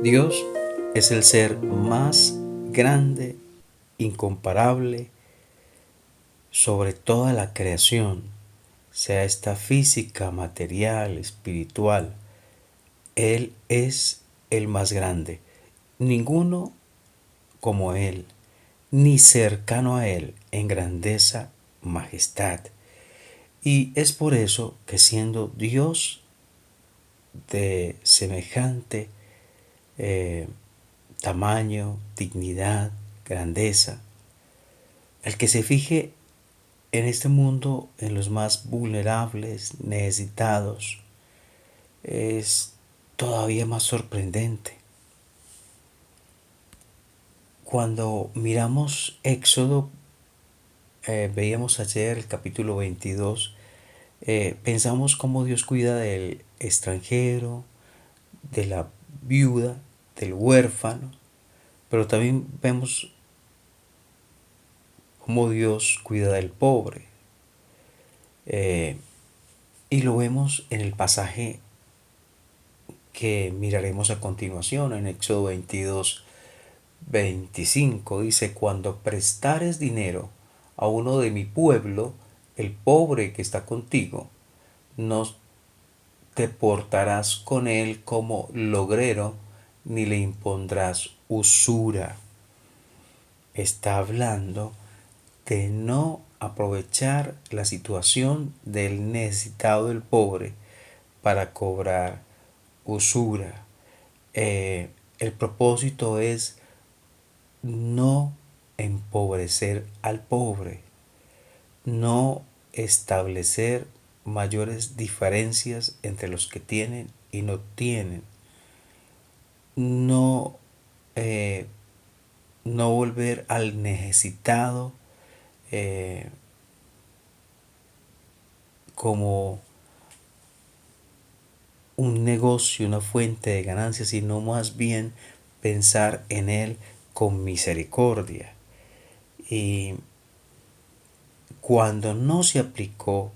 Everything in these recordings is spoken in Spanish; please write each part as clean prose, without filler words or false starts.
Dios es el ser más grande, incomparable, sobre toda la creación, sea esta física, material, espiritual. Él es el más grande. Ninguno como Él, ni cercano a Él en grandeza, majestad. Y es por eso que siendo Dios de semejante eh, tamaño, dignidad, grandeza, el que se fije en este mundo en los más vulnerables, necesitados, es todavía más sorprendente. Cuando miramos Éxodo, veíamos ayer el capítulo 22, pensamos cómo Dios cuida del extranjero, de la viuda, del huérfano, pero también vemos cómo Dios cuida del pobre. Eh, y lo vemos en el pasaje que miraremos a continuación, en Éxodo 22, 25. Dice, cuando prestares dinero a uno de mi pueblo, el pobre que está contigo, no te portarás con él como logrero, ni le impondrás usura. Está hablando de no aprovechar la situación del necesitado, del pobre, para cobrar usura. El propósito es no empobrecer al pobre, no establecer mayores diferencias entre los que tienen y no tienen, no, eh, no volver al necesitado eh, como un negocio, una fuente de ganancia, sino más bien pensar en él con misericordia. Y cuando no se aplicó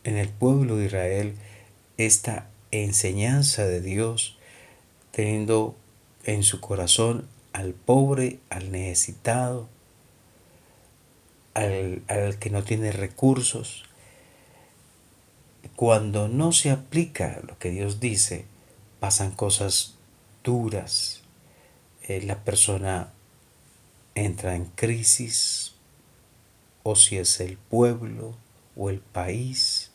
en el pueblo de Israel esta enseñanza de Dios, teniendo en su corazón al pobre, al necesitado, al que no tiene recursos, cuando no se aplica lo que Dios dice, pasan cosas duras. La persona entra en crisis, o si es el pueblo o el país.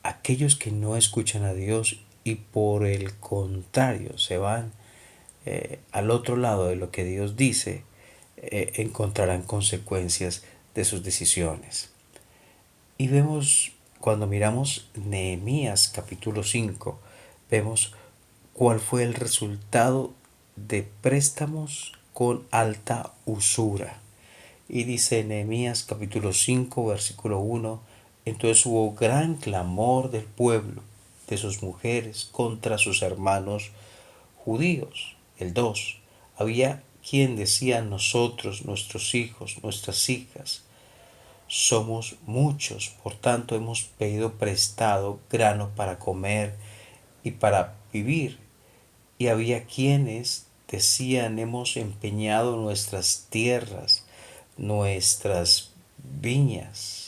Aquellos que no escuchan a Dios y por el contrario se van al otro lado de lo que Dios dice, encontrarán consecuencias de sus decisiones. Y vemos, cuando miramos Nehemías capítulo 5, vemos cuál fue el resultado de préstamos con alta usura. Y dice Nehemías capítulo 5 versículo 1, entonces hubo gran clamor del pueblo, de sus mujeres, contra sus hermanos judíos. El 2, había quien decía, nosotros, nuestros hijos, nuestras hijas, somos muchos, por tanto hemos pedido prestado grano para comer y para vivir. Y había quienes decían, hemos empeñado nuestras tierras, nuestras viñas,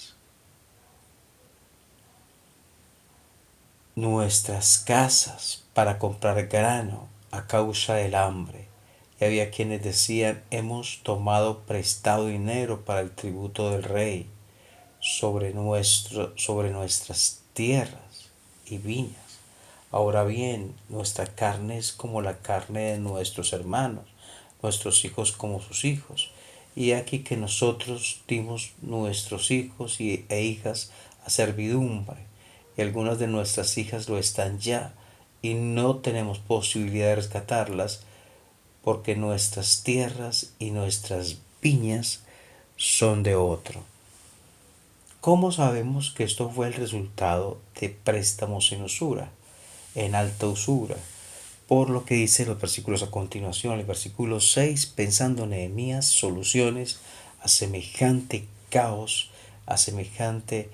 nuestras casas para comprar grano a causa del hambre. Y había quienes decían, hemos tomado prestado dinero para el tributo del rey sobre nuestras tierras y viñas. Ahora bien, nuestra carne es como la carne de nuestros hermanos, nuestros hijos como sus hijos. Y aquí que nosotros dimos nuestros hijos e hijas a servidumbre. Y algunas de nuestras hijas lo están ya. Y no tenemos posibilidad de rescatarlas porque nuestras tierras y nuestras viñas son de otro. ¿Cómo sabemos que esto fue el resultado de préstamos en usura, en alta usura? Por lo que dice los versículos a continuación, el versículo 6, pensando Nehemías soluciones a semejante caos, a semejante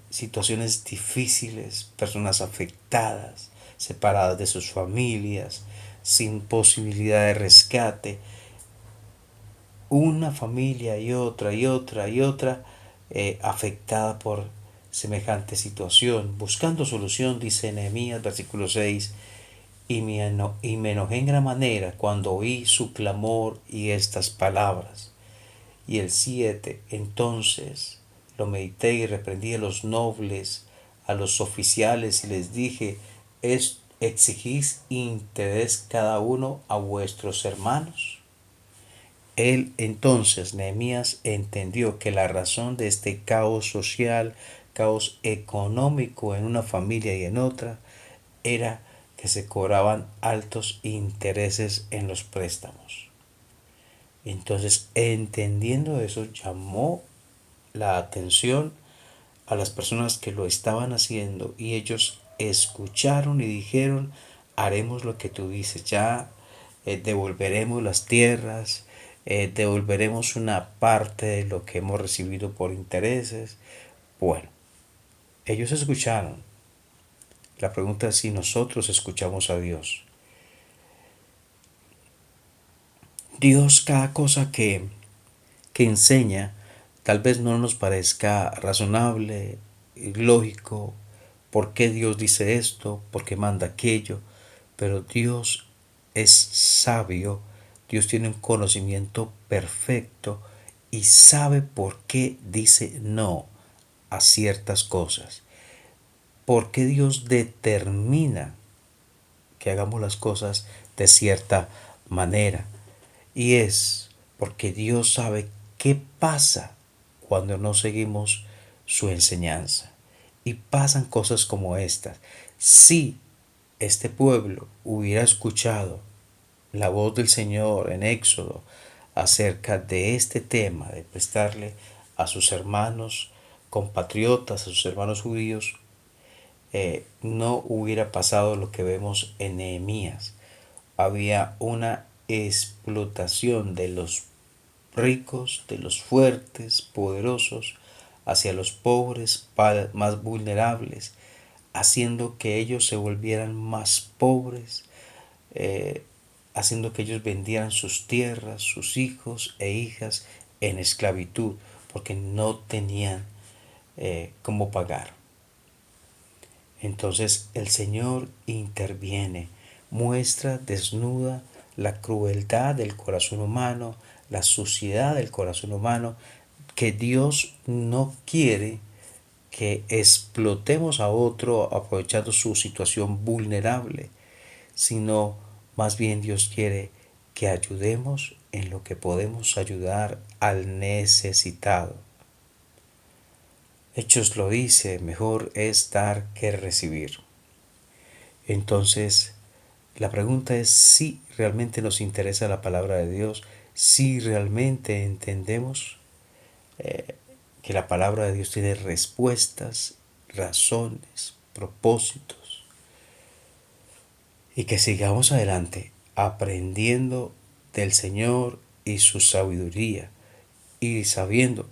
situaciones difíciles, personas afectadas, separadas de sus familias, sin posibilidad de rescate. Una familia y otra y otra y otra afectada por semejante situación, buscando solución, dice Nehemías, versículo 6, y me enojé en gran manera cuando oí su clamor y estas palabras. Y el 7, entonces lo medité y reprendí a los nobles, a los oficiales y les dije, ¿exigís interés cada uno a vuestros hermanos? Él entonces, Nehemías, entendió que la razón de este caos social, caos económico en una familia y en otra, era que se cobraban altos intereses en los préstamos. Entonces, entendiendo eso, llamó la atención a las personas que lo estaban haciendo y ellos escucharon y dijeron, haremos lo que tú dices, ya devolveremos las tierras, devolveremos una parte de lo que hemos recibido por intereses. Bueno, ellos escucharon. La pregunta es si nosotros escuchamos a Dios. Dios, cada cosa que enseña, tal vez no nos parezca razonable, lógico, por qué Dios dice esto, por qué manda aquello, pero Dios es sabio, Dios tiene un conocimiento perfecto y sabe por qué dice no a ciertas cosas, por qué Dios determina que hagamos las cosas de cierta manera. Y es porque Dios sabe qué pasa cuando no seguimos su enseñanza. Y pasan cosas como estas. Si este pueblo hubiera escuchado la voz del Señor en Éxodo acerca de este tema, de prestarle a sus hermanos compatriotas, a sus hermanos judíos, no hubiera pasado lo que vemos en Nehemías. Había una explotación de los ricos, de los fuertes, poderosos, hacia los pobres, más vulnerables, haciendo que ellos se volvieran más pobres, eh, haciendo que ellos vendieran sus tierras, sus hijos e hijas en esclavitud, porque no tenían cómo pagar. Entonces el Señor interviene, muestra desnuda la crueldad del corazón humano, la suciedad del corazón humano, que Dios no quiere que explotemos a otro aprovechando su situación vulnerable, sino más bien Dios quiere que ayudemos en lo que podemos ayudar al necesitado. Hechos lo dice, mejor es dar que recibir. Entonces, la pregunta es si realmente nos interesa la palabra de Dios, si realmente entendemos que la palabra de Dios tiene respuestas, razones, propósitos, y que sigamos adelante aprendiendo del Señor y su sabiduría y sabiendo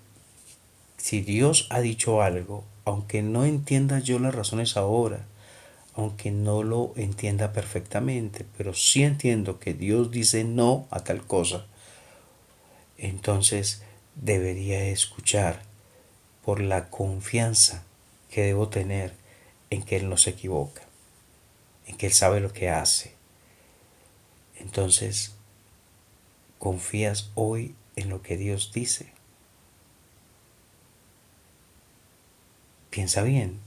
si Dios ha dicho algo, aunque no entienda yo las razones ahora, aunque no lo entienda perfectamente, pero sí entiendo que Dios dice no a tal cosa, entonces debería escuchar por la confianza que debo tener en que Él no se equivoca, en que Él sabe lo que hace. Entonces, ¿confías hoy en lo que Dios dice? Piensa bien,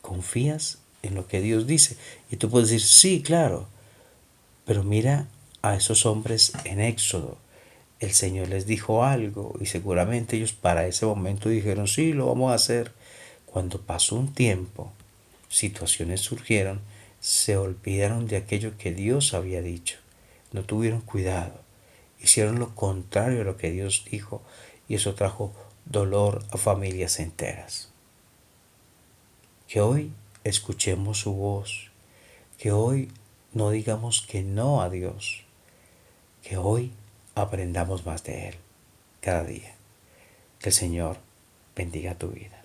¿confías en lo que Dios dice? Y tú puedes decir, sí, claro, pero mira a esos hombres en Éxodo. El Señor les dijo algo y seguramente ellos para ese momento dijeron, sí, lo vamos a hacer. Cuando pasó un tiempo, situaciones surgieron, se olvidaron de aquello que Dios había dicho. No tuvieron cuidado. Hicieron lo contrario a lo que Dios dijo y eso trajo dolor a familias enteras. Que hoy escuchemos su voz. Que hoy no digamos que no a Dios. Que hoy aprendamos más de Él cada día. Que el Señor bendiga tu vida.